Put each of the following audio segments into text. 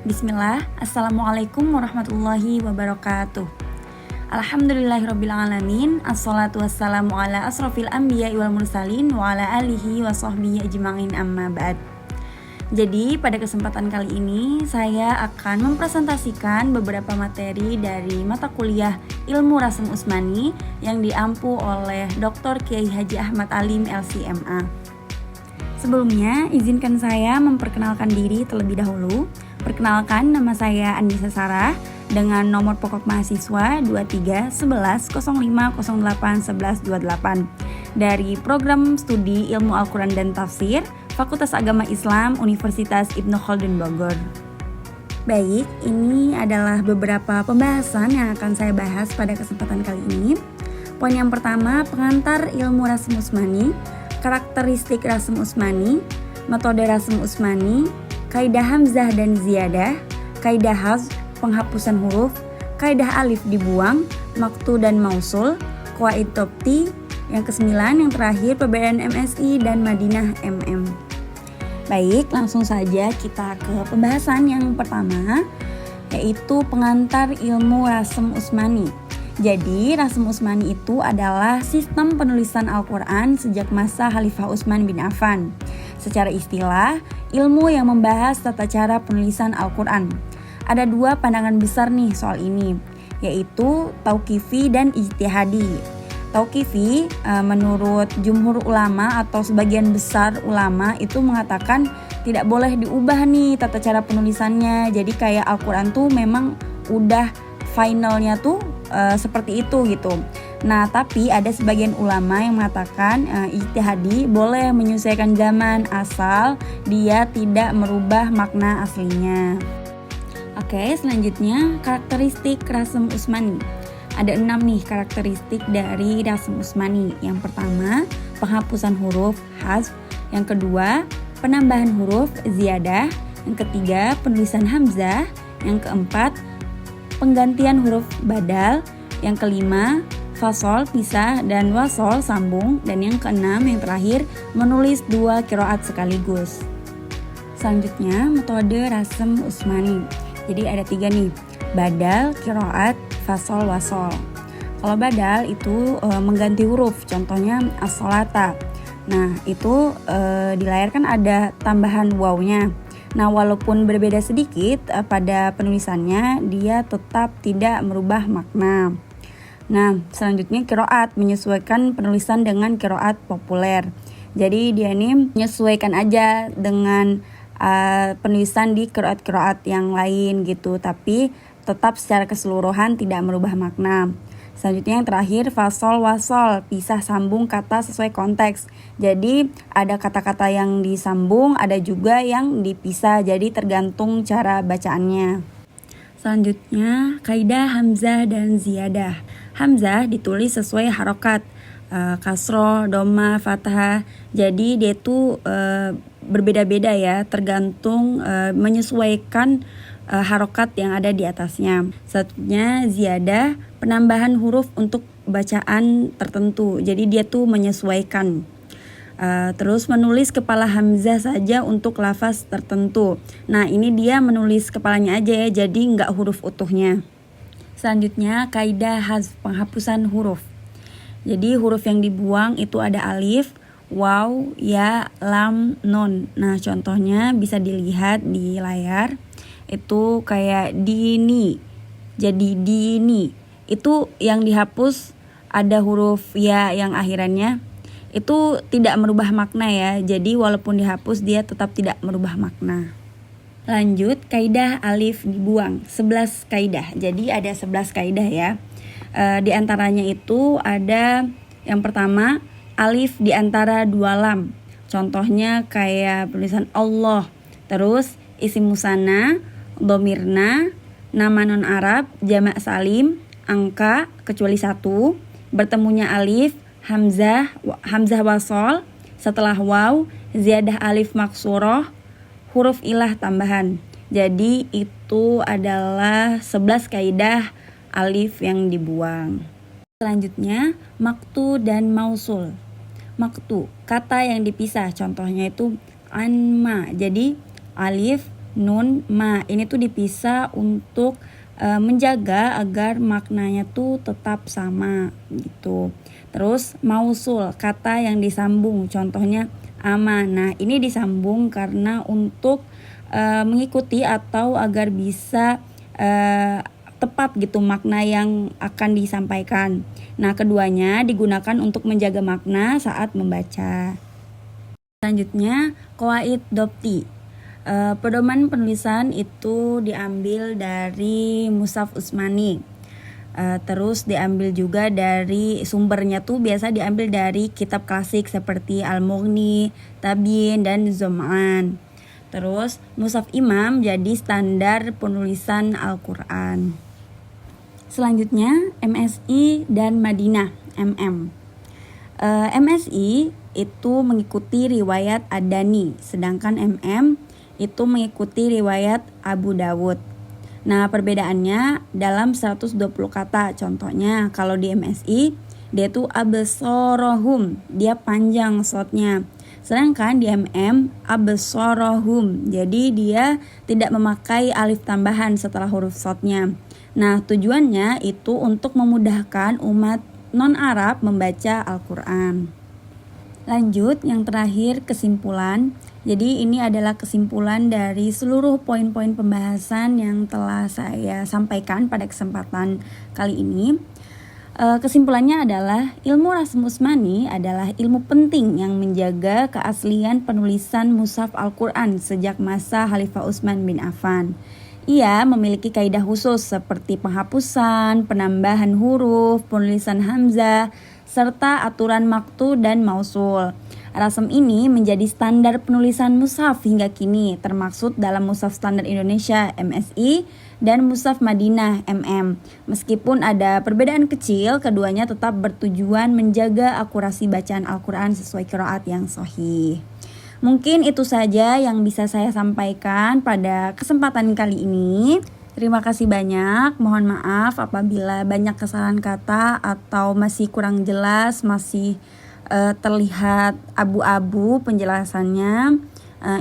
Bismillah, Assalamualaikum warahmatullahi wabarakatuh. Alhamdulillahirrabbilalamin. Assalatu wassalamu ala asrafil anbiya wal mursalin wa ala alihi wa sahbihi ajma'in amma ba'd. Jadi pada kesempatan kali ini saya akan mempresentasikan beberapa materi dari mata kuliah Ilmu Rasm Usmani yang diampu oleh Dr. Kiai Haji Ahmad Alim LCMA. Sebelumnya izinkan saya memperkenalkan diri terlebih dahulu. Perkenalkan, nama saya Andisa Sarah dengan nomor pokok mahasiswa 23 11 05 08 11 28 dari Program Studi Ilmu Al-Quran dan Tafsir Fakultas Agama Islam Universitas Ibnu Khaldun Bogor. Baik, ini adalah beberapa pembahasan yang akan saya bahas pada kesempatan kali ini. Poin yang pertama, pengantar ilmu Rasm Usmani, karakteristik Rasm Usmani, metode Rasm Usmani, kaidah hamzah dan ziyadah, kaidah hazf, penghapusan huruf, kaidah alif dibuang, maktu dan mausul, qawaid topti, yang kesembilan yang terakhir perbedaan MSI dan Madinah MM. Baik, langsung saja kita ke pembahasan yang pertama, yaitu pengantar ilmu Rasm Usmani. Jadi, Rasm Usmani itu adalah sistem penulisan Al-Quran sejak masa Khalifah Utsman bin Affan. Secara istilah, ilmu yang membahas tata cara penulisan Al-Quran. Ada dua pandangan besar nih soal ini, yaitu tauqifi dan ijtihadi. Tauqifi menurut jumhur ulama atau sebagian besar ulama itu mengatakan tidak boleh diubah nih tata cara penulisannya. Jadi kayak Al-Quran tuh memang udah finalnya tuh seperti itu gitu. Nah, tapi ada sebagian ulama yang mengatakan ijtihadi boleh menyesuaikan zaman asal dia tidak merubah makna aslinya. Oke, selanjutnya karakteristik Rasm Usmani. Ada 6 nih karakteristik dari Rasm Usmani. Yang pertama, penghapusan huruf hazf. Yang kedua, penambahan huruf ziyadah. Yang ketiga, penulisan hamzah. Yang keempat, penggantian huruf badal. Yang kelima, fasol pisah dan wasol sambung. Dan yang keenam, yang terakhir, menulis 2 qiraat sekaligus. Selanjutnya, metode Rasm Usmani. Jadi ada 3 nih, badal, qiraat, fasol, wasol. Kalau badal itu mengganti huruf, contohnya as-sholata. Nah, itu di layar kan ada tambahan wawnya. Nah, walaupun berbeda sedikit pada penulisannya, dia tetap tidak merubah makna. Nah, selanjutnya qiraat, menyesuaikan penulisan dengan qiraat populer. Jadi dia ini menyesuaikan aja dengan penulisan di qiraat-qiraat yang lain gitu, tapi tetap secara keseluruhan tidak merubah makna. Selanjutnya yang terakhir, fasol wasol, pisah sambung kata sesuai konteks. Jadi ada kata-kata yang disambung, ada juga yang dipisah, jadi tergantung cara bacaannya. Selanjutnya, kaidah hamzah dan ziyadah. Hamzah ditulis sesuai harokat, kasroh, doma, fathah. Jadi dia tuh berbeda-beda ya, tergantung menyesuaikan harokat yang ada di atasnya. Satunya ziyadah, penambahan huruf untuk bacaan tertentu. Jadi dia tuh menyesuaikan. Terus menulis kepala hamzah saja untuk lafaz tertentu. Nah, ini dia menulis kepalanya aja ya, jadi nggak huruf utuhnya. Selanjutnya kaidah hazf, penghapusan huruf. Jadi huruf yang dibuang itu ada alif, waw, ya, lam, nun. Nah, contohnya bisa dilihat di layar. Itu kayak dini. Jadi dini. Itu yang dihapus ada huruf ya yang akhirannya. Itu tidak merubah makna ya. Jadi walaupun dihapus dia tetap tidak merubah makna. Lanjut, kaidah alif dibuang. 11 kaidah. Jadi ada 11 kaidah ya. Di antaranya itu ada yang pertama, alif di antara 2 lam. Contohnya kayak tulisan Allah. Terus isim musanna, domirna, nama non Arab, jamak salim, angka kecuali 1, bertemunya alif, hamzah wasol, setelah waw, ziyadah alif maksuroh, huruf ilah tambahan. Jadi itu adalah 11 kaidah alif yang dibuang. Selanjutnya, maktu dan mausul. Maktu, kata yang dipisah, contohnya itu anma. Jadi alif nun, ma. Ini tuh dipisah untuk menjaga agar maknanya tuh tetap sama gitu. Terus mausul, kata yang disambung, contohnya ama. Nah, ini disambung karena untuk mengikuti atau agar bisa tepat gitu makna yang akan disampaikan. Nah, keduanya digunakan untuk menjaga makna saat membaca. Selanjutnya, qawaid dopti. Pedoman penulisan itu diambil dari Mushaf Utsmani. Terus diambil juga dari sumbernya tuh biasa diambil dari kitab klasik seperti Al-Mughni, Tabyin, dan Zam'an. Terus Mushaf Imam jadi standar penulisan Al-Quran. Selanjutnya MSI dan Madinah MM. MSI itu mengikuti riwayat Ad-Dani, sedangkan MM itu mengikuti riwayat Abu Dawud. Nah, perbedaannya dalam 120 kata. Contohnya kalau di MSI dia tuh absorohum, dia panjang shotnya. Sedangkan di MM absorohum, jadi dia tidak memakai alif tambahan setelah huruf shotnya. Nah, tujuannya itu untuk memudahkan umat non-Arab membaca Al-Quran. Lanjut, yang terakhir kesimpulan. Jadi ini adalah kesimpulan dari seluruh poin-poin pembahasan yang telah saya sampaikan pada kesempatan kali ini. Kesimpulannya adalah ilmu Rasm Utsmani adalah ilmu penting yang menjaga keaslian penulisan mushaf Al-Quran sejak masa Khalifah Utsman bin Affan. Ia memiliki kaidah khusus seperti penghapusan, penambahan huruf, penulisan hamzah, serta aturan maktu dan mausul. Rasm ini menjadi standar penulisan mushaf hingga kini, termaksud dalam Mushaf Standar Indonesia MSI dan Mushaf Madinah MM. Meskipun ada perbedaan kecil, keduanya tetap bertujuan menjaga akurasi bacaan Al-Quran sesuai qiraat yang sahih. Mungkin itu saja yang bisa saya sampaikan pada kesempatan kali ini. Terima kasih banyak, mohon maaf apabila banyak kesalahan kata atau masih kurang jelas, masih terlihat abu-abu penjelasannya.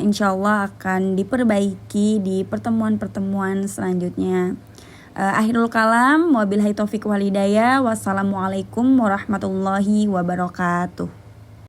Insya Allah akan diperbaiki di pertemuan-pertemuan selanjutnya. Akhirul kalam, wabillahi taufiq wal hidayah. Wassalamualaikum warahmatullahi wabarakatuh.